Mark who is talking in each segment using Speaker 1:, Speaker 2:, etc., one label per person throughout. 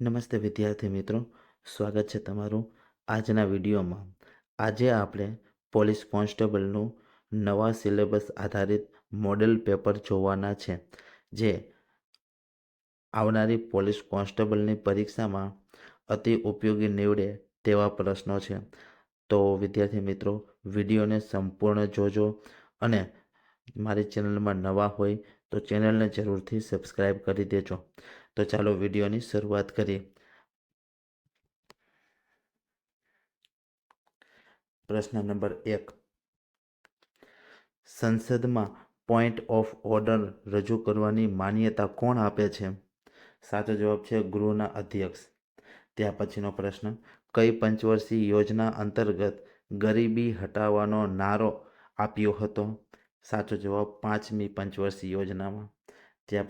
Speaker 1: નમસ્તે વિદ્યાર્થી મિત્રો, સ્વાગત છે તમારું આજના વિડીયોમાં. આજે આપણે પોલીસ કોન્સ્ટેબલનું નવા સિલેબસ આધારિત મોડેલ પેપર જોવાના છે, જે આવનારી પોલીસ કોન્સ્ટેબલની પરીક્ષામાં અતિ ઉપયોગી નીવડે તેવા પ્રશ્નો છે. તો વિદ્યાર્થી મિત્રો, વિડીયોને સંપૂર્ણ જોજો અને મારી ચેનલમાં નવા હોય તો ચેનલને જરૂરથી સબસ્ક્રાઈબ કરી દેજો. તો ચાલો વિડીયોની શરૂઆત કરીએ. પ્રશ્ન નંબર 1. સંસદમાં પોઈન્ટ ઓફ ઓર્ડર રજૂ કરવાની માન્યતા કોણ આપે છે? સાચો જવાબ છે ગૃહના અધ્યક્ષ. ત્યાર પછીનો પ્રશ્ન, કઈ પંચવર્ષીય યોજના અંતર્ગત ગરીબી હટાવવાનો નારો આપ્યો હતો? સાચો જવાબ 5મી પંચવર્ષીય યોજનામાં. ત્યાર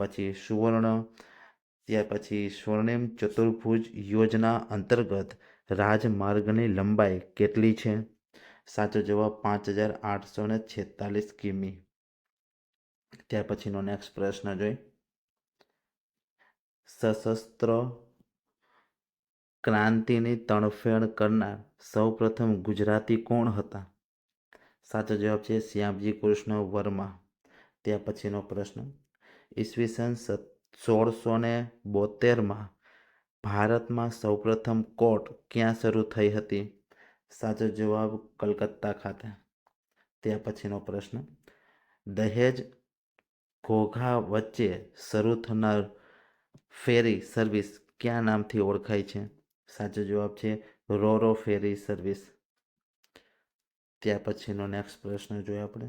Speaker 1: પછી સ્વર્ણિમ ચતુર્ભુજ યોજના અંતર્ગત રાજમાર્ગની લંબાઈ કેટલી છે? સાચો જવાબ 5846 કિમી. ત્યાર પછીનો નેક્સ્ટ પ્રશ્ન જોઈ. સશસ્ત્ર ક્રાંતિની તણફેણ કરનાર સૌપ્રથમ ગુજરાતી કોણ હતા? સાચો જવાબ છે શ્યામજી કૃષ્ણ વર્મા. ત્યાર પછીનો પ્રશ્ન, ઈસવીસન 1672માં ભારતમાં સૌપ્રથમ કોર્ટ ક્યાં શરૂ થઈ હતી? સાચો જવાબ કલકત્તા ખાતે. ત્યાર પછીનો પ્રશ્ન, દહેજ ઘોઘા વચ્ચે શરૂ થનાર ફેરી સર્વિસ કયા નામથી ઓળખાય છે? સાચો જવાબ છે રોરો ફેરી સર્વિસ. ત્યાર પછીનો નેક્સ્ટ પ્રશ્ન જોઈએ આપણે.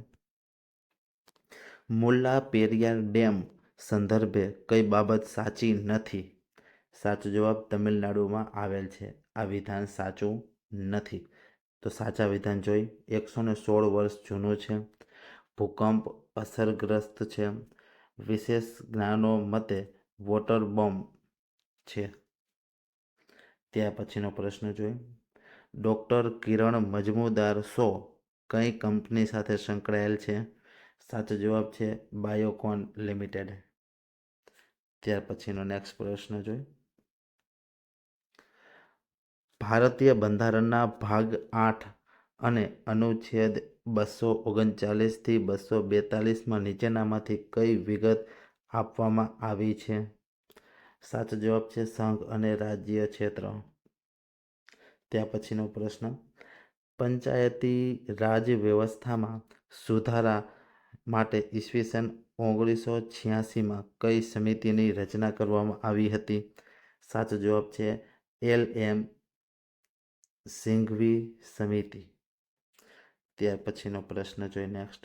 Speaker 1: મુલ્લા પેરિયાર ડેમ સંદર્ભે કઈ બાબત સાચી નથી? સાચો જવાબ તમિલનાડુમાં આવેલ છે. આ વિધાન સાચું નથી. તો સાચા વિધાન જોઈ. 116 વર્ષ જૂનું છે. ભૂકંપ અસરગ્રસ્ત છે. વિશેષ જ્ઞાનો મતે વોટર બોમ્બ છે. ત્યાર પછીનો પ્રશ્ન જોઈએ. ડૉક્ટર કિરણ મજમુદાર શો કઈ કંપની સાથે સંકળાયેલ છે? સાચો જવાબ છે બાયોકોન લિમિટેડ. ત્યાર પછીનો નેક્સ્ટ પ્રશ્ન જોઈએ. ભારતીય બંધારણના ભાગ 8 અને અનુચ્છેદ 239થી 242માં નીચેનામાંથી કઈ વિગત આપવામાં આવી છે? સાચો જવાબ છે સંઘ અને રાજ્ય ક્ષેત્ર. ત્યાર પછીનો પ્રશ્ન, પંચાયતી રાજ વ્યવસ્થામાં સુધારા માટે ઈસવીસન 1986માં કઈ સમિતિની રચના કરવામાં આવી હતી? સાચો જવાબ છે LM સિંઘવી સમિતિ. ત્યાર પછીનો પ્રશ્ન જોઈએ નેક્સ્ટ.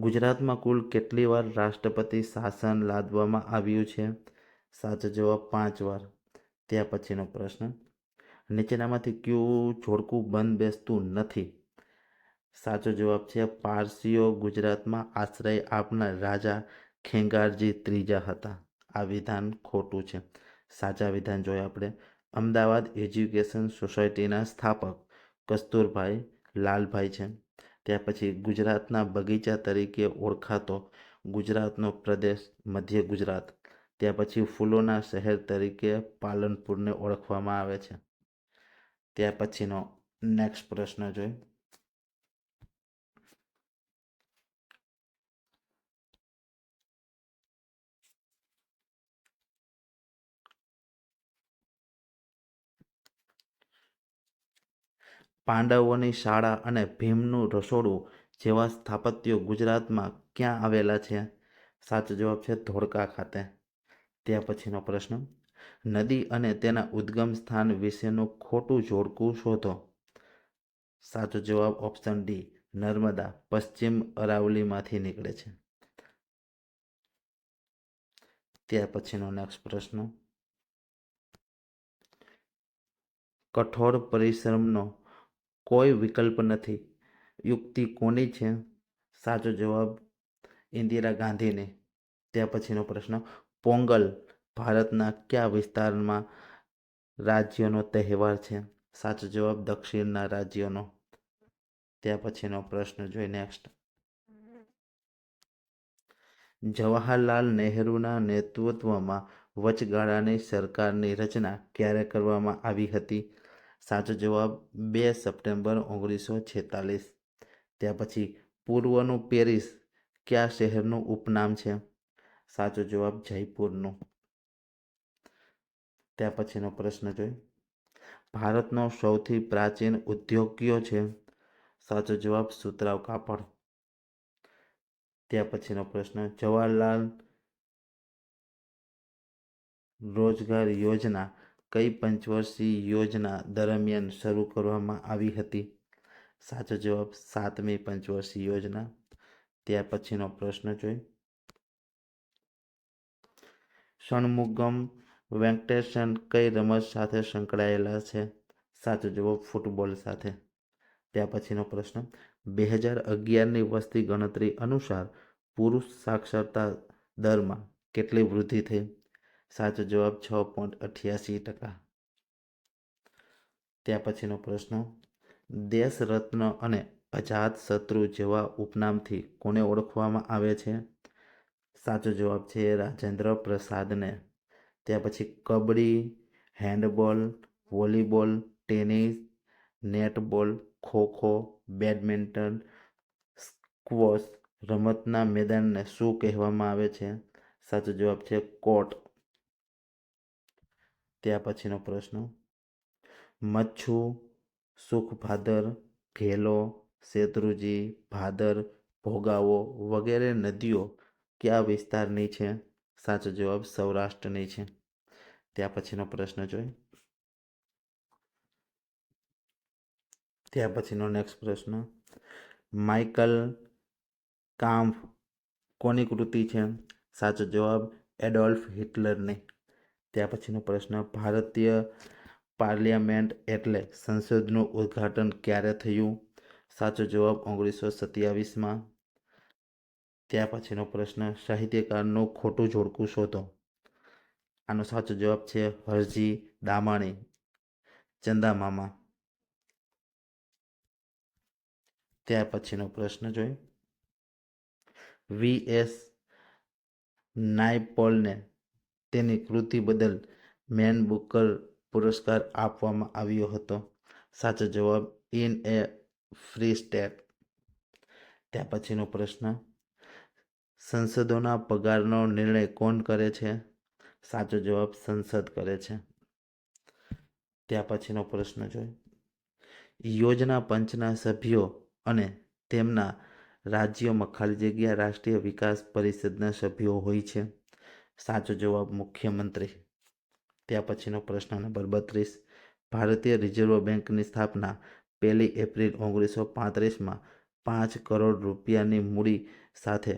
Speaker 1: ગુજરાતમાં કુલ કેટલી વાર રાષ્ટ્રપતિ શાસન લાદવામાં આવ્યું છે? સાચો જવાબ 5 વાર. ત્યાર પછીનો પ્રશ્ન, નીચેનામાંથી કયું જોડકું બંધ બેસતું નથી? સાચો જવાબ છે પારસીઓ ગુજરાતમાં આશ્રય આપનાર રાજા ખેંગારજી ત્રીજા હતા. આ વિધાન ખોટું છે. સાચા વિધાન જોઈએ આપણે. અમદાવાદ એજ્યુકેશન સોસાયટીના સ્થાપક કસ્તુરભાઈ લાલભાઈ છે. ત્યાર પછી ગુજરાતના બગીચા તરીકે ઓળખાતો ગુજરાતનો પ્રદેશ મધ્ય ગુજરાત. ત્યાર પછી ફૂલોના શહેર તરીકે પાલનપુરને ઓળખવામાં આવે છે. ત્યાર પછીનો નેક્સ્ટ પ્રશ્ન જોઈએ. પાંડવોની શાળા અને ભીમનું રસોડું જેવા સ્થાપત્યો ગુજરાતમાં ક્યાં આવેલા છે? સાચો જવાબ છે ધોળકા ખાતે. ત્યાર પછીનો પ્રશ્ન, નદી અને તેના ઉદ્ગમ સ્થાન વિશેનું ખોટું જોડકું શોધો. સાચો જવાબ ઓપ્શન ડી, નર્મદા પશ્ચિમ અરાવલીમાંથી નીકળે છે. ત્યાર પછીનો નેક્સ્ટ પ્રશ્ન, કઠોર પરિશ્રમનો કોઈ વિકલ્પ નથી યુક્તિ કોની છે? સાચો જવાબ ઇન્દિરા ગાંધીની. ત્યાર પછીનો પ્રશ્ન, પોંગલ ભારતના કયા વિસ્તારમાં રાજ્યનો તહેવાર છે? સાચો જવાબ દક્ષિણના રાજ્યોનો. ત્યાર પછીનો પ્રશ્ન જોઈ નેક્સ્ટ. જવાહરલાલ નહેરુના નેતૃત્વમાં વચગાળાની સરકારની રચના ક્યારે કરવામાં આવી હતી? સાચો જવાબ 2 સપ્ટેમ્બર 1946. ત્યાર પછી પૂર્વનું પેરિસ કયા શહેરનું ઉપનામ છે? સાચો જવાબ જયપુરનું. ત્યાર પછીનો પ્રશ્ન જોઈએ. ભારતનો સૌથી પ્રાચીન ઉદ્યોગ કયો છે? સાચો જવાબ સુતરાઉ કાપડ. ત્યાર પછીનો પ્રશ્ન, જવાહરલાલ રોજગાર યોજના કઈ પંચવર્ષીય યોજના દરમિયાન શરૂ કરવામાં આવી હતી? સાચો જવાબ 7મી પંચવર્ષીય યોજના. ત્યાર પછીનો પ્રશ્ન જોઈએ. ષણમુગમ વેંકટેશન કઈ રમત સાથે સંકળાયેલા છે? સાચો જવાબ ફૂટબોલ સાથે. ત્યાર પછીનો પ્રશ્ન, 2011ની વસ્તી ગણતરી અનુસાર પુરુષ સાક્ષરતા દરમાં કેટલી વૃદ્ધિ થઈ? સાચો જવાબ 6.88%. ત્યાર પછીનો પ્રશ્ન, દેશ રત્ન અને અજાત શત્રુ જેવા ઉપનામથી કોને ઓળખવામાં આવે છે? સાચો જવાબ છે રાજેન્દ્ર પ્રસાદને. ત્યાર પછી kabaddi, handball, volleyball, tennis, netball, kho kho, badminton, squash રમતના મેદાનને શું કહેવામાં આવે છે? સાચો જવાબ છે કોર્ટ. ત્યાર પછીનો પ્રશ્ન, મચ્છુ, સુખભાદર, ઘેલો, શેત્રુંજી, ભાદર, ભોગાવો વગેરે નદીઓ કયા વિસ્તારની છે? સાચો જવાબ સૌરાષ્ટ્રની છે. ત્યાર પછીનો પ્રશ્ન જોઈએ. ત્યાર પછીનો નેક્સ્ટ પ્રશ્ન, માઇકલ કામ્ફ કોની કૃતિ છે? સાચો જવાબ એડોલ્ફ હિટલરની. ત્યાર પછીનો પ્રશ્ન, ભારતીય પાર્લિયામેન્ટ એટલે સંસદનું ઉદ્ઘાટન ક્યારે થયું? સાચો જવાબ 1927માં. ત્યાર પછીનો પ્રશ્ન, સાહિત્યકારનું ખોટું જોડકું શોધો. આનો સાચો જવાબ છે હરજી દામાણી, ચંદામામા. ત્યાર પછીનો પ્રશ્ન જોઈએ. વી.એસ. નાયપોલને તેની કૃતિ બદલ મેન બુકર પુરસ્કાર આપવામાં આવ્યો હતો. સાચો જવાબ ઇન એ ફ્રી સ્ટેટ. ત્યાર પછીનો પ્રશ્ન, સંસદોના પગારનો નિર્ણય કોણ કરે છે? સાચો જવાબ સંસદ કરે છે. ત્યાર પછીનો પ્રશ્ન જોઈએ. યોજના પંચના સભ્યો અને તેમના રાજ્યોમાં ખાલી જગ્યા રાષ્ટ્રીય વિકાસ પરિષદના સભ્યો હોય છે? સાચો જવાબ મુખ્યમંત્રી. ત્યાર પછીનો પ્રશ્ન નંબર 32, ભારતીય રિઝર્વ બેંકની સ્થાપના 1 એપ્રિલ 1935માં 5 કરોડ રૂપિયાની મૂડી સાથે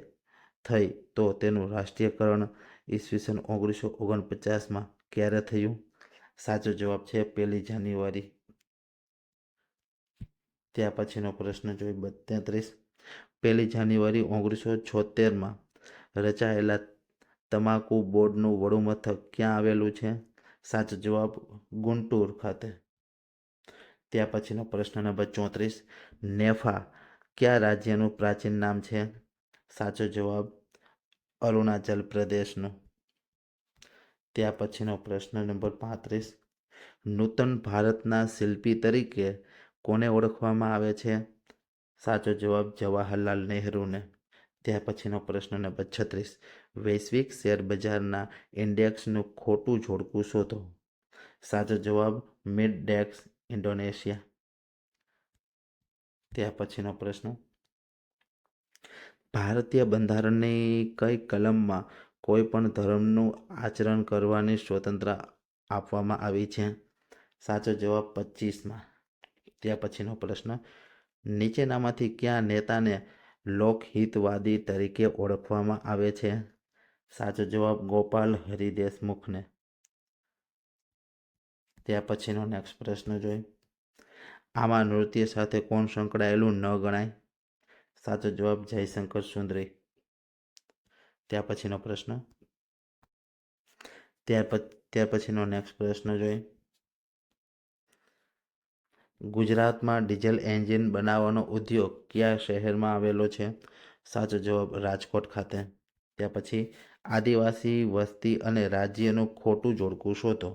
Speaker 1: થઈ તો તેનું રાષ્ટ્રીયકરણ ઈસવીસન 1949માં ક્યારે થયું? સાચો જવાબ છે 1 જાન્યુઆરી. ત્યાર પછીનો પ્રશ્ન જોઈએ 33, 1 જાન્યુઆરી 1976માં રચાયેલા તમાકુ બોર્ડનું વડુમથક ક્યાં આવેલું છે? સાચો જવાબ ગુંટૂર ખાતે. ત્યાર પછીનો પ્રશ્ન નંબર 34, નેફા કયા રાજ્યનું પ્રાચીન નામ છે? સાચો જવાબ અરુણાચલ પ્રદેશનું. ત્યાર પછીનો પ્રશ્ન નંબર 35, નૂતન ભારતના શિલ્પી તરીકે કોને ઓળખવામાં આવે છે? સાચો જવાબ જવાહરલાલ નહેરુને. ત્યાર પછીનો પ્રશ્ન નંબર 36, વૈશ્વિક શેર બજારના ઇન્ડેક્સનું ખોટું જોડકું શોધો. સાચો જવાબ મિડડેક્સ ઇન્ડોનેશિયા. ત્યાર પછીનો પ્રશ્ન, ભારતીય બંધારણની કઈ કલમમાં કોઈ પણ ધર્મનું આચરણ કરવાની સ્વતંત્રતા આપવામાં આવી છે? સાચો જવાબ 25માં. ત્યાર પછીનો પ્રશ્ન, નીચેનામાંથી કયા નેતાને લોકહિતવાદી તરીકે ઓળખવામાં આવે છે? સાચો જવાબ ગોપાલ હરિ દેશમુખને. ત્યાર પછીનો નેક્સ્ટ પ્રશ્ન જોઈએ. આમાં નૃત્ય સાથે કોણ સંકળાયેલું ન ગણાય? સાચો જવાબ જયશંકર સુંદરી. ત્યાર પછીનો પ્રશ્ન, ત્યાર પછીનો નેક્સ્ટ પ્રશ્ન જોઈએ. ગુજરાતમાં ડીઝલ એન્જિન બનાવવાનો ઉદ્યોગ કયા શહેરમાં આવેલો છે? સાચો જવાબ રાજકોટ ખાતે. ત્યાર પછી આદિવાસી વસ્તી અને રાજ્યનું ખોટું જોડકું શોધો.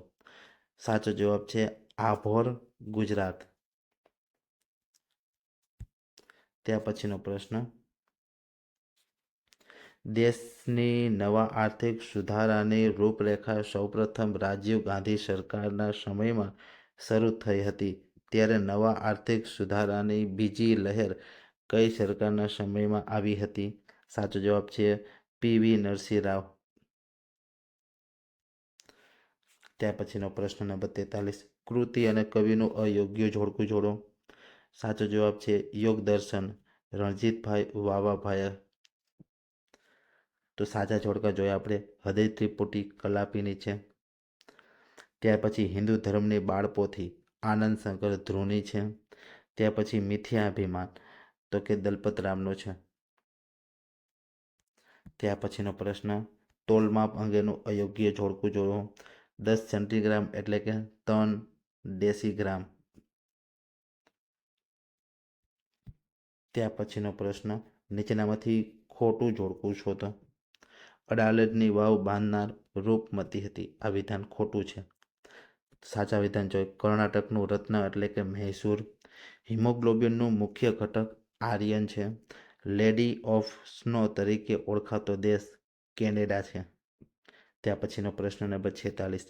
Speaker 1: સાચો જવાબ છે આભોર, ગુજરાત. ત્યાર પછીનો પ્રશ્ન, દેશની નવા આર્થિક સુધારાની રૂપરેખા સૌપ્રથમ રાજીવ ગાંધી સરકારના સમયમાં શરૂ થઈ હતી. ત્યારે નવા આર્થિક સુધારાની બીજી લહેર કઈ સરકારના સમયમાં આવી હતી? સાચો જવાબ છે પીવી નરસિંહ રાવ. ત્યાર પછીનો પ્રશ્ન નંબર 43, કૃતિ અને કવિનું અયોગ્ય જોડકું જોડો. સાચો જવાબ છે યોગ દર્શન, રણજીતભાઈ વાવાભાયા. તો સાચા જોડકા જોઈએ આપણે. હૃદય ત્રિપુટી કલાપીની છે. ત્યાર પછી હિન્દુ ધર્મની બાળપોથી આનંદ શંકર ધ્રુવની છે. ત્યાર પછી મિથ્યાભિમાન તો કે દલપતરામનો છે. ત્યાર પછીનો પ્રશ્ન, તોલમાપ અંગેનું અયોગ્ય જોડકું જોડો. 10 સેન્ટીગ્રામ એટલે કે 3 ડેસીગ્રામ. ત્યાર પછીનો પ્રશ્ન, નીચેનામાંથી ખોટું જોડકું શોધો. અડાલજની વાવ બાંધનાર રૂપમતી હતી. આ વિધાન ખોટું છે. સાચા વિધાન જોઈએ. કર્ણાટકનું રત્ન એટલે કે મૈસૂર. હિમોગ્લોબિનનું મુખ્ય ઘટક આર્યન છે. લેડી ઓફ સ્નો તરીકે ઓળખાતો દેશ કેનેડા છે. ત્યાર પછીનો પ્રશ્ન નંબર 46,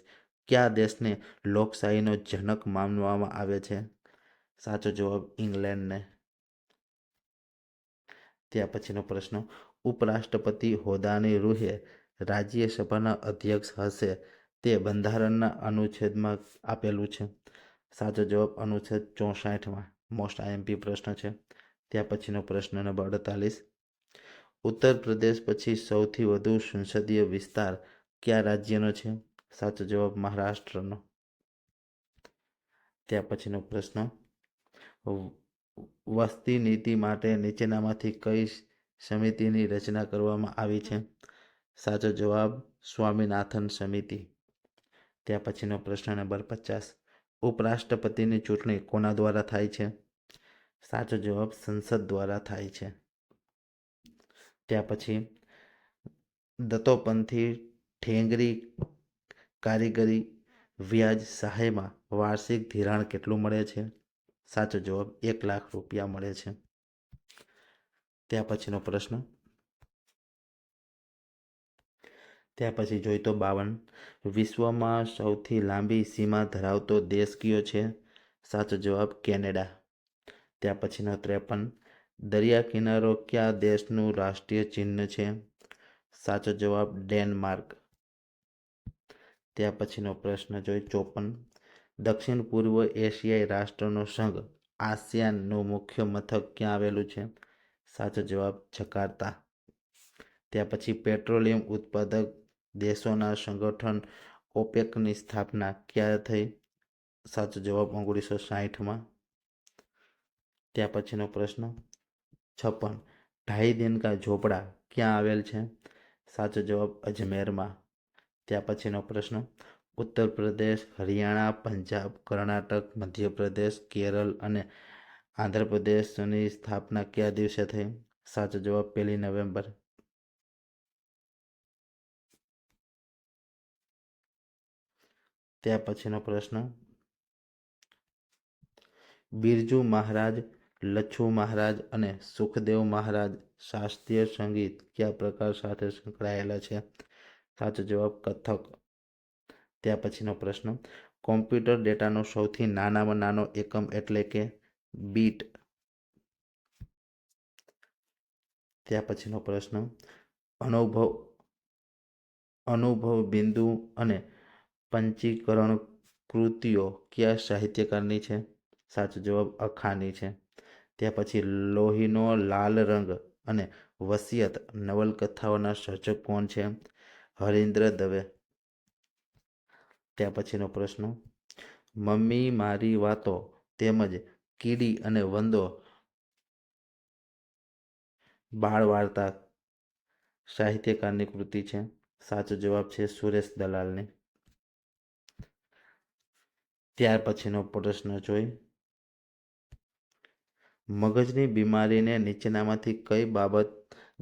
Speaker 1: કયા દેશને લોકશાહીનો જનક માનવામાં આવે છે? સાચો જવાબ ઇંગ્લેન્ડને. ત્યાર પછીનો પ્રશ્ન, ઉપરાષ્ટ્રપતિ હોદ્દાની રૂહે રાજ્યસભાના અધ્યક્ષ હશે તે બંધારણના અનુચ્છેદમાં આપેલું છે. સાચો જવાબ અનુચ્છેદ 64માં. મોસ્ટ આઈએમપી પ્રશ્ન છે. ત્યાર પછીનો પ્રશ્ન નંબર 48, ઉત્તર પ્રદેશ પછી સૌથી વધુ સંસદીય વિસ્તાર કયા રાજ્યનો છે? સાચો જવાબ મહારાષ્ટ્રનો. ત્યાર પછીનો પ્રશ્ન, વસ્તી નીતિ માટે નીચેનામાંથી કઈ સમિતિની રચના કરવામાં આવી છે? સાચો જવાબ સ્વામીનાથન સમિતિ. ત્યાર પછીનો પ્રશ્ન નંબર 50, ઉપરાષ્ટ્રપતિની ચૂંટણી કોના દ્વારા થાય છે? સાચો જવાબ સંસદ દ્વારા થાય છે. ત્યાર પછી દત્તોપંથી ઠેંગરી કારીગરી વ્યાજ સહાયમાં વાર્ષિક ધિરાણ કેટલું મળે છે? સાચો જવાબ 1 લાખ રૂપિયા મળે છે. ત્યાર પછીનો પ્રશ્ન, ત્યાર પછી જોઈ તો 52, વિશ્વમાં સૌથી લાંબી સીમા ધરાવતો દેશ કયો છે? સાચો જવાબ કેનેડા. ત્યાર પછીનો 53, દરિયા કિનારો કયા દેશનું રાષ્ટ્રીય ચિહ્ન છે? સાચો જવાબ ડેનમાર્ક. ત્યાર પછીનો પ્રશ્ન જોઈ 54, દક્ષિણ પૂર્વ એશિયાઈ રાષ્ટ્રનો સંઘ આસિયાનનું મુખ્ય મથક ક્યાં આવેલું છે? સાચો જવાબ જકાર્તા. ત્યાર પછી પેટ્રોલિયમ ઉત્પાદક દેશોના સંગઠન ઓપેકની સ્થાપના ક્યારે થઈ? સાચો જવાબ 1960માં. ત્યાર પછીનો પ્રશ્ન 56, ઢાઈ દિન કા ઝોપડા ક્યાં આવેલ છે? સાચો જવાબ અજમેરમાં. ત્યાર પછીનો પ્રશ્ન, ઉત્તર પ્રદેશ, હરિયાણા, પંજાબ, કર્ણાટક, મધ્યપ્રદેશ, કેરળ અને આંધ્રપ્રદેશની સ્થાપના કયા દિવસે થઈ? સાચો જવાબ 1 નવેમ્બર. ત્યાર પછીનો પ્રશ્ન, બિરજુ મહારાજ, લચ્છુ મહારાજ અને સુખદેવ મહારાજ શાસ્ત્રીય સંગીત કયા પ્રકાર સાથે સંકળાયેલા છે? સાચો જવાબ કથક. ત્યાર પછીનો પ્રશ્ન, કોમ્પ્યુટર ડેટાનો સૌથી નાનામાં નાનો એકમ એટલે કે બીટ. ત્યાર પછીનો પ્રશ્ન, અનુભવ બિંદુ અને પંચીકરણ કૃતિઓ કયા સાહિત્યકારની છે? સાચો જવાબ અખાની છે. ત્યાર પછી લોહીનો લાલ રંગ અને વસિયત નવલકથાઓના સર્જક કોણ છે? હરીન્દ્ર દવે. ત્યાર પછીનો પ્રશ્ન, મમ્મી મારી વાતો તેમજ કીડી અને વંદો બાળ વાર્તા સાહિત્યકારની કૃતિ છે? સાચો જવાબ છે સુરેશ દલાલની. ત્યાર પછીનો પ્રશ્ન જોઈ, મગજની બીમારીને નીચેનામાંથી કઈ બાબત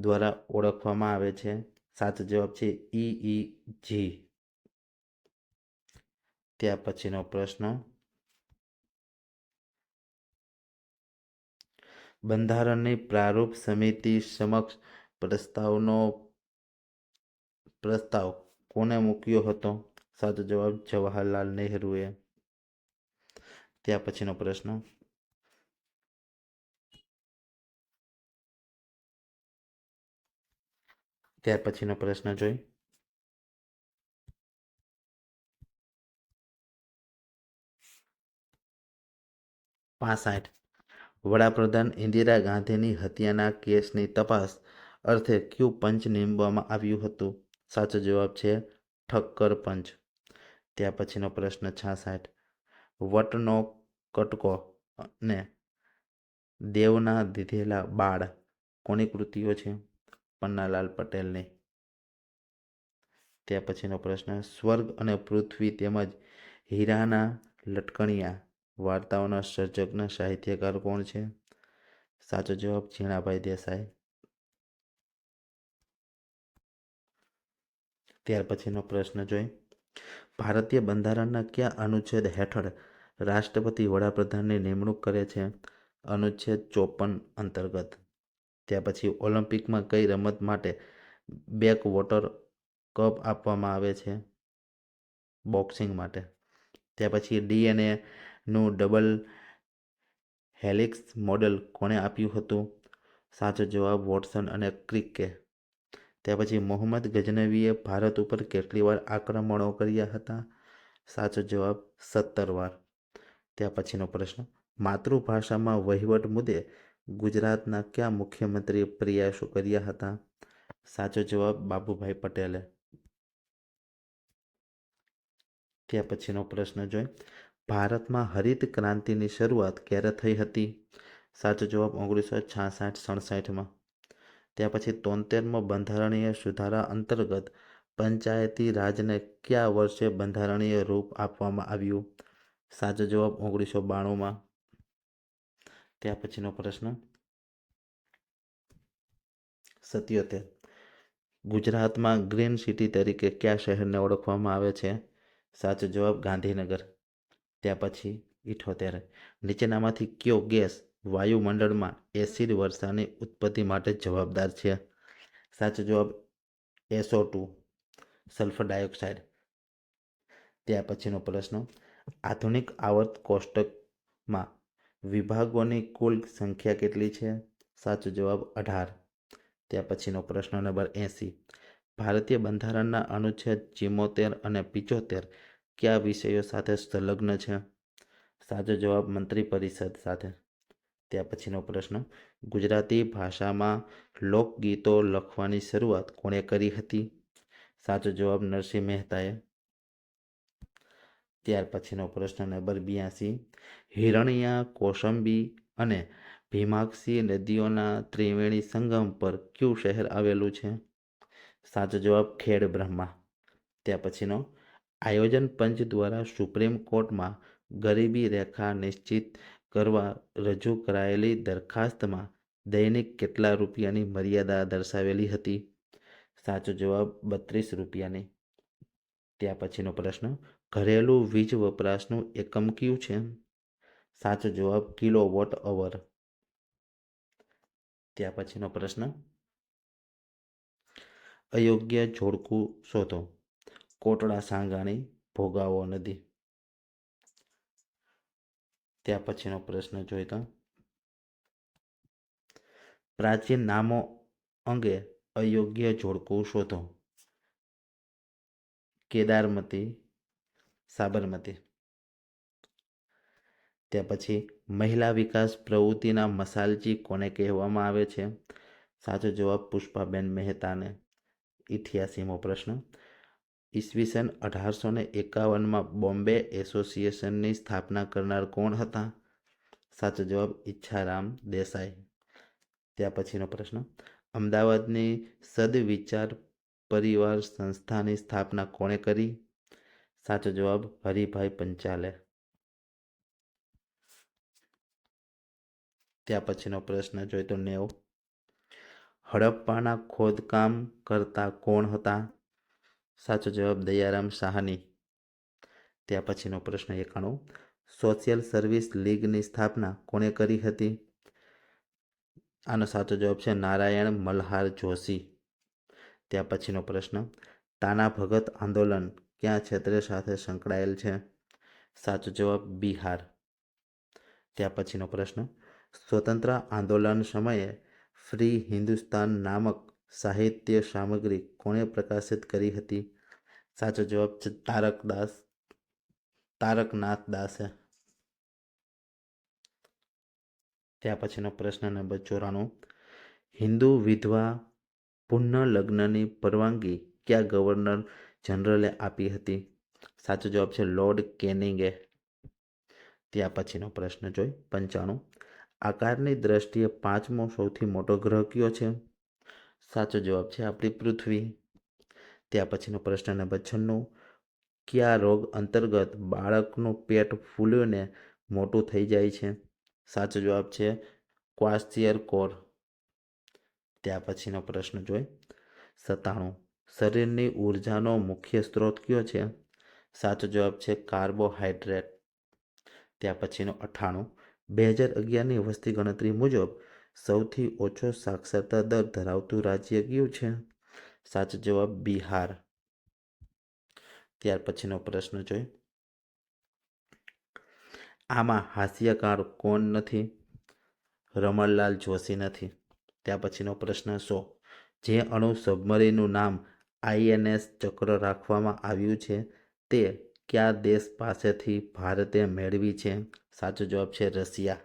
Speaker 1: દ્વારા ઓળખવામાં આવે છે? સાચો જવાબ છે EEG. ત્યાર પછીનો પ્રશ્ન, બંધારણની પ્રારૂપ સમિતિ સમક્ષ પ્રસ્તાવ કોને મૂક્યો હતો? સાચો જવાબ જવાહરલાલ નહેરુએ. ત્યાર પછીનો પ્રશ્ન, જોઈ 65. વડાપ્રધાન ઇન્દિરા ગાંધીની હત્યાના કેસની તપાસ અર્થે કયું પંચ નીમવામાં આવ્યું હતું? સાચો જવાબ છે ઠક્કર પંચ. ત્યાર પછીનો પ્રશ્ન 66. વટનો કટકો અને દેવના દીધેલા બાળ કોની કૃતિઓ છે? પન્નાલાલ પટેલની. ત્યાર પછીનો પ્રશ્ન, સ્વર્ગ અને પૃથ્વી તેમજ હીરાના લટકણિયા વાર્તાઓના સર્જકના સાહિત્યકાર કોણ છે? સાચો જવાબ ઝીણાભાઈ દેસાઈ. ત્યાર પછીનો પ્રશ્ન જોઈ, ભારતીય બંધારણના કયા અનુચ્છેદ હેઠળ રાષ્ટ્રપતિ વડાપ્રધાનની નિમણૂક કરે છે? અનુચ્છેદ 54 અંતર્ગત. ત્યાર પછી ઓલિમ્પિકમાં કઈ રમત માટે બેક વોટર કપ આપવામાં આવે છે? બોક્સિંગ માટે. ત્યાર પછી DNA નું ડબલ હેલિક્સ મોડેલ કોણે આપ્યું હતું? સાચો જવાબ વોટસન અને ક્રિકે. ત્યાર પછી મોહમ્મદ ગઝનવીએ ભારત ઉપર કેટલી વાર આક્રમણો કર્યા હતા? સાચો જવાબ 17 વાર. ત્યાર પછીનો પ્રશ્ન, માતૃભાષામાં વહીવટ મુદ્દે ગુજરાતના કયા મુખ્યમંત્રીએ પ્રયાસો કર્યા હતા? સાચો જવાબ બાબુભાઈ પટેલે. ત્યાર પછીનો પ્રશ્ન જોઈ, ભારતમાં હરિત ક્રાંતિની શરૂઆત ક્યારે થઈ હતી? સાચો જવાબ 1966-67માં. ત્યાર પછી 73મો બંધારણીય સુધારા અંતર્ગત પંચાયતી રાજને કયા વર્ષે બંધારણીય રૂપ આપવામાં આવ્યું? સાચો જવાબ 1992માં. ત્યાર પછીનો પ્રશ્ન 77. ગુજરાતમાં ગ્રીન સિટી તરીકે કયા શહેરને ઓળખવામાં આવે છે? સાચો જવાબ ગાંધીનગર. ત્યાર પછી 78. નીચેનામાંથી કયો ગેસ વાયુમંડળમાં એસિડ વર્ષાની ઉત્પત્તિ માટે જવાબદાર છે? સાચો જવાબ SO2 સલ્ફર ડાયોક્સાઇડ. ત્યાર પછીનો પ્રશ્ન, આધુનિક આવર્ત કોષ્ટકમાં વિભાગોની કુલ સંખ્યા કેટલી છે? સાચો જવાબ 18. ત્યાર પછીનો પ્રશ્ન નંબર 80. ભારતીય બંધારણના અનુચ્છેદ 74 અને 75 કયા વિષયો સાથે સંલગ્ન છે? સાચો જવાબ મંત્રી પરિષદ સાથે. ત્યાર પછીનો પ્રશ્ન, ગુજરાતી ભાષામાં લોકગીતો લખવાની શરૂઆત કોણે કરી હતી? સાચો જવાબ નરસિંહ મહેતાએ. ત્યાર પછીનો પ્રશ્ન નંબર 82. હિરણિયા, કૌશાંબી અને ભીમાક્ષી નદીઓના ત્રિવેણી સંગમ પર કયું શહેર આવેલું છે? સાચો જવાબ ખેડ બ્રહ્મા. ત્યાર પછીનો, આયોજન પંચ દ્વારા સુપ્રીમ કોર્ટમાં ગરીબી રેખા નિશ્ચિત કરવા રજૂ કરાયેલી દરખાસ્તમાં દૈનિક કેટલા રૂપિયાની મર્યાદા દર્શાવેલી હતી? સાચો જવાબ 32 રૂપિયાની. ત્યાર પછીનો પ્રશ્ન, ઘરેલું વીજ વપરાશનું એકમ કયું છે? સાચો જવાબ કિલોવોટ અવર. ત્યાર પછીનો પ્રશ્ન, અયોગ્ય જોડકું શોધો. કોટડા સાંગાણી, ભોગાવો નદી. ત્યાર પછીનો પ્રશ્ન જોઈ તો, પ્રાચીન નામો અંગે અયોગ્ય જોડકું શોધો. કેદારમતી, સાબરમતી. ત્યાર પછી મહિલા વિકાસ પ્રવૃત્તિના મસાલજી કોને કહેવામાં આવે છે? સાચો જવાબ પુષ્પાબેન મહેતાને. 88મો પ્રશ્ન, ઈસવીસન 1851માં બોમ્બે એસોસિએશનની સ્થાપના કરનાર કોણ હતા? સાચો જવાબ ઈચ્છારામ દેસાઈ. ત્યાર પછીનો પ્રશ્ન, અમદાવાદની સદવિચાર પરિવાર સંસ્થાની સ્થાપના કોણે કરી? સાચો જવાબ હરિભાઈ પંચાલે. ત્યાર પછીનો પ્રશ્ન જોઈ તો 90. હડપ્પાના ખોદકામ કરતા કોણ હતા? સાચો જવાબ દયારામ સાહની. ત્યાર પછીનો પ્રશ્ન 91. સોશિયલ સર્વિસ લીગની સ્થાપના કોણે કરી હતી? આનો સાચો જવાબ છે નારાયણ મલ્હાર જોશી. ત્યાર પછીનો પ્રશ્ન, તાના ભગત આંદોલન કયા ક્ષેત્ર સાથે સંકળાયેલ છે? સાચો જવાબ બિહાર. ત્યાર પછીનો પ્રશ્ન, સ્વતંત્ર આંદોલન સમયે ફ્રી હિન્દુસ્તાન નામક સાહિત્ય સામગ્રી કોણે પ્રકાશિત કરી હતી? સાચો જવાબ છે તારકનાથ દાસે. ત્યાર પછીનો પ્રશ્ન નંબર 94. હિન્દુ વિધવા પુનઃ લગ્નની પરવાનગી કયા ગવર્નર જનરલે આપી હતી? સાચો જવાબ છે લોર્ડ કેનિંગે. ત્યાર પછીનો પ્રશ્ન જોઈ 95. આકારની દ્રષ્ટિએ પાંચમો સૌથી મોટો ગ્રહ કયો છે? સાચો જવાબ છે આપણી પૃથ્વી. ત્યાર પછીનો પ્રશ્ન નંબર 96. કયા રોગ અંતર્ગત બાળકનું પેટ ફૂલીને મોટું થઈ જાય છે? સાચો જવાબ છે ક્વાસ્ટિયરકોર. ત્યાર પછીનો પ્રશ્ન જોઈ 97. શરીરની ઉર્જાનો મુખ્ય સ્ત્રોત કયો છે? સાચો જવાબ છે કાર્બોહાઈડ્રેટ. ત્યાર પછીનો 98. 2011ની વસ્તી ગણતરી મુજબ સૌથી ઓછો સાક્ષરતા દર ધરાવતું રાજ્ય કયું છે? સાચો જવાબ બિહાર. ત્યાર પછીનો પ્રશ્ન જોઈ, આમાં હાસ્યકાર કોણ નથી? રમણલાલ જોશી નથી. ત્યાર પછીનો પ્રશ્ન 100. જે અણુ સબમરીનનું નામ INS ચક્ર રાખવામાં આવ્યું છે તે કયા દેશ પાસેથી ભારતે મેળવી છે? સાચો જવાબ છે રશિયા.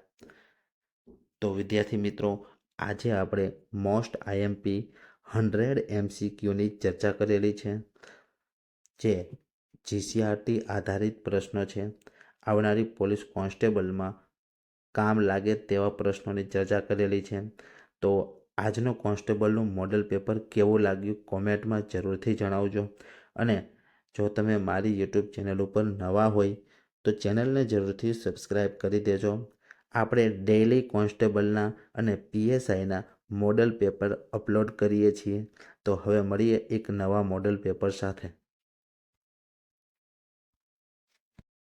Speaker 1: તો વિદ્યાર્થી મિત્રો, આજે આપણે મોસ્ટ IMP 100 MCQની ચર્ચા કરેલી છે, જે GCRT આધારિત પ્રશ્નો છે. આવનારી પોલીસ કોન્સ્ટેબલમાં કામ લાગે તેવા પ્રશ્નોની ચર્ચા કરેલી છે. તો આજનો કોન્સ્ટેબલનું મોડેલ પેપર કેવું લાગ્યું કોમેન્ટમાં જરૂરથી જણાવજો. અને જો તમે મારી યુટ્યુબ ચેનલ ઉપર નવા હોય તો ચેનલને જરૂરથી સબસ્ક્રાઈબ કરી દેજો. આપણે ડેઈલી કોન્સ્ટેબલના અને PSIના મોડેલ પેપર અપલોડ કરીએ છીએ. તો હવે મળીએ એક નવા મોડેલ પેપર સાથે.